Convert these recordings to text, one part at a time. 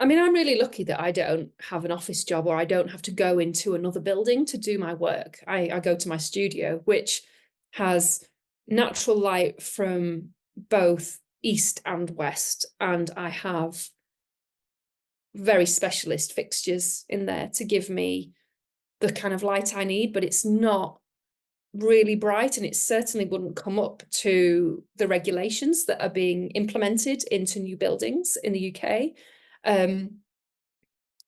I mean, I'm really lucky that I don't have an office job or I don't have to go into another building to do my work. I go to my studio, which has natural light from both east and west, and I have very specialist fixtures in there to give me the kind of light I need, but it's not really bright, and it certainly wouldn't come up to the regulations that are being implemented into new buildings in the UK.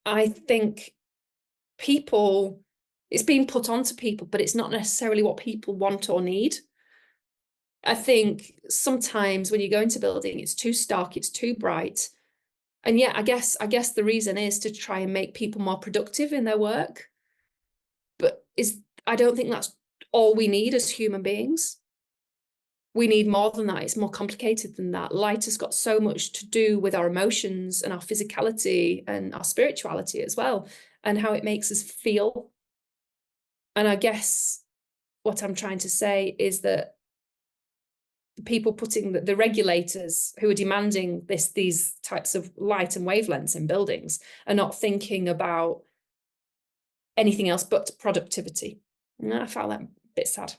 I think it's being put onto people, but it's not necessarily what people want or need. I think sometimes when you go into building, it's too stark, it's too bright. And yeah, I guess the reason is to try and make people more productive in their work. But I don't think that's all we need as human beings. We need more than that. It's more complicated than that. Light has got so much to do with our emotions and our physicality and our spirituality as well, and how it makes us feel. And I guess what I'm trying to say is that the people putting the regulators who are demanding these types of light and wavelengths in buildings are not thinking about anything else but productivity. And I found that a bit sad.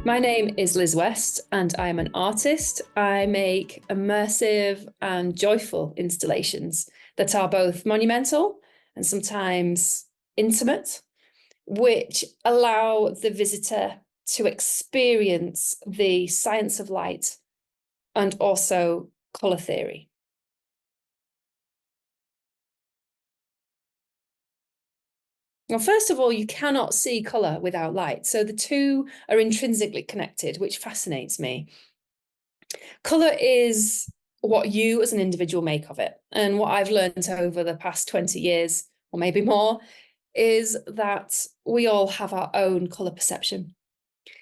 My name is Liz West, and I'm an artist. I make immersive and joyful installations that are both monumental and sometimes intimate, which allow the visitor to experience the science of light and also colour theory. Well, first of all, you cannot see colour without light. So the two are intrinsically connected, which fascinates me. Colour is what you as an individual make of it. And what I've learned over the past 20 years, or maybe more, is that we all have our own colour perception.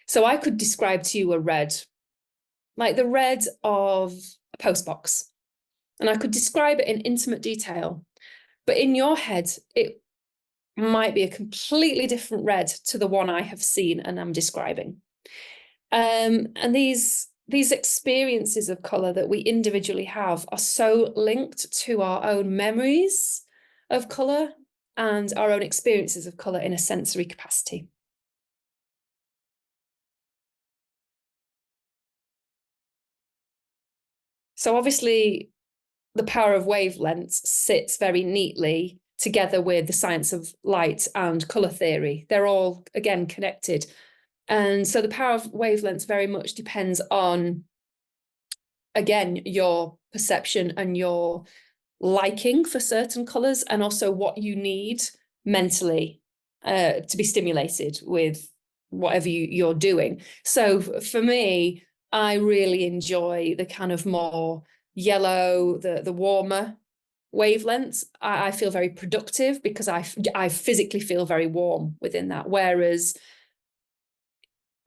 So I could describe to you a red, like the red of a postbox. And I could describe it in intimate detail. But in your head, it might be a completely different red to the one I have seen and am describing. And these experiences of colour that we individually have are so linked to our own memories of colour and our own experiences of colour in a sensory capacity. So obviously, the power of wavelengths sits very neatly together with the science of light and colour theory. They're all, again, connected. And so the power of wavelengths very much depends on, again, your perception and your liking for certain colours, and also what you need mentally to be stimulated with whatever you're doing. So for me, I really enjoy the kind of more yellow, the warmer wavelengths. I feel very productive because I physically feel very warm within that. Whereas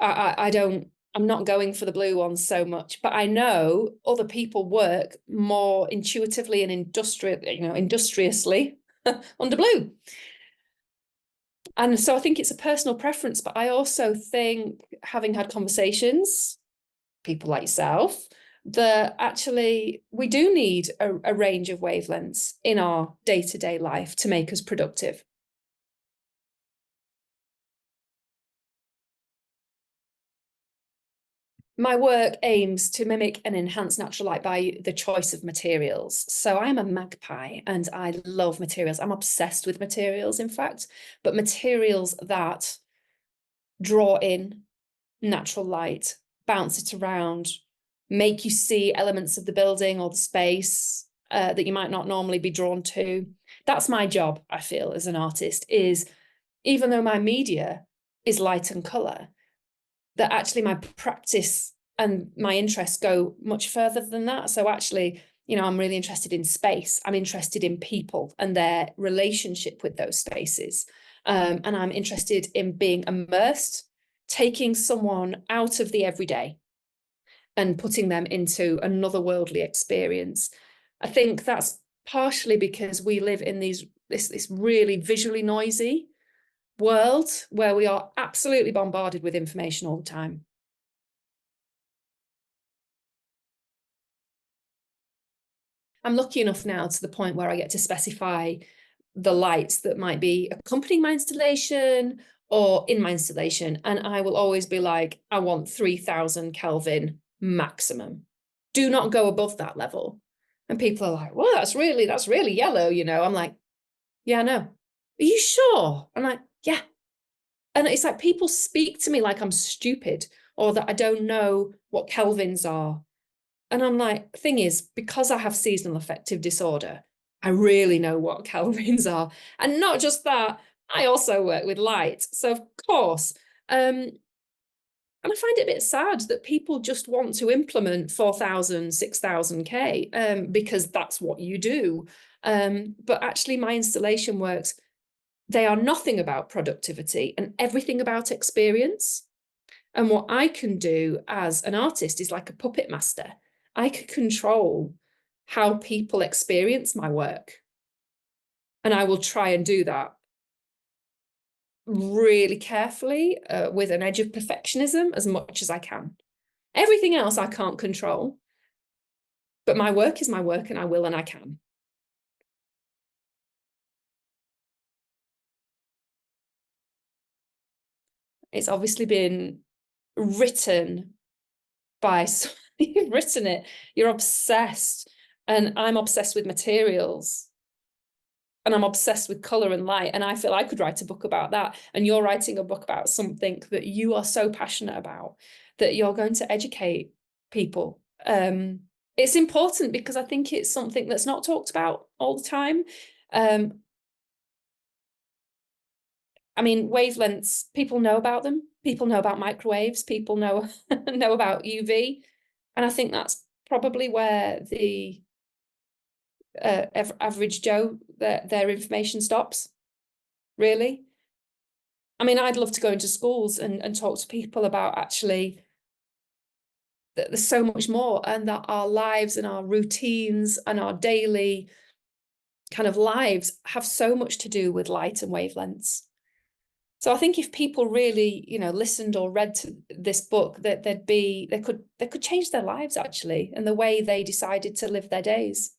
I'm not going for the blue ones so much, but I know other people work more intuitively and industriously under blue. And so I think it's a personal preference, but I also think, having had conversations, people like yourself, that actually we do need a range of wavelengths in our day-to-day life to make us productive. My work aims to mimic and enhance natural light by the choice of materials. So I'm a magpie and I love materials. I'm obsessed with materials, in fact, but materials that draw in natural light, bounce it around, make you see elements of the building or the space that you might not normally be drawn to. That's my job, I feel, as an artist, is even though my media is light and colour, that actually my practice and my interests go much further than that. So actually, I'm really interested in space. I'm interested in people and their relationship with those spaces. And I'm interested in being immersed taking someone out of the everyday and putting them into another worldly experience. I think that's partially because we live in this really visually noisy world where we are absolutely bombarded with information all the time. I'm lucky enough now to the point where I get to specify the lights that might be accompanying my installation or in my installation. And I will always be like, I want 3000 Kelvin maximum. Do not go above that level. And people are like, well, that's really yellow, you know. I'm like, yeah, I know. Are you sure? I'm like, yeah. And it's like people speak to me like I'm stupid or that I don't know what Kelvins are. And I'm like, thing is, because I have seasonal affective disorder, I really know what Kelvins are. And not just that, I also work with light. So of course, and I find it a bit sad that people just want to implement 4,000, 6,000 K because that's what you do. But actually my installation works, they are nothing about productivity and everything about experience. And what I can do as an artist is like a puppet master. I can control how people experience my work. And I will try and do that really carefully with an edge of perfectionism as much as I can. Everything else I can't control, but my work is my work and I will and I can. It's obviously been written by you've written it, you're obsessed, and I'm obsessed with materials. And I'm obsessed with color and light. And I feel I could write a book about that. And you're writing a book about something that you are so passionate about that you're going to educate people. It's important because I think it's something that's not talked about all the time. I mean, wavelengths, people know about them. People know about microwaves. People know know about UV. And I think that's probably where the average Joe, their information stops, really. I mean, I'd love to go into schools and talk to people about actually that there's so much more and that our lives and our routines and our daily kind of lives have so much to do with light and wavelengths. So I think if people really, you know, listened or read to this book, that they could change their lives actually and the way they decided to live their days.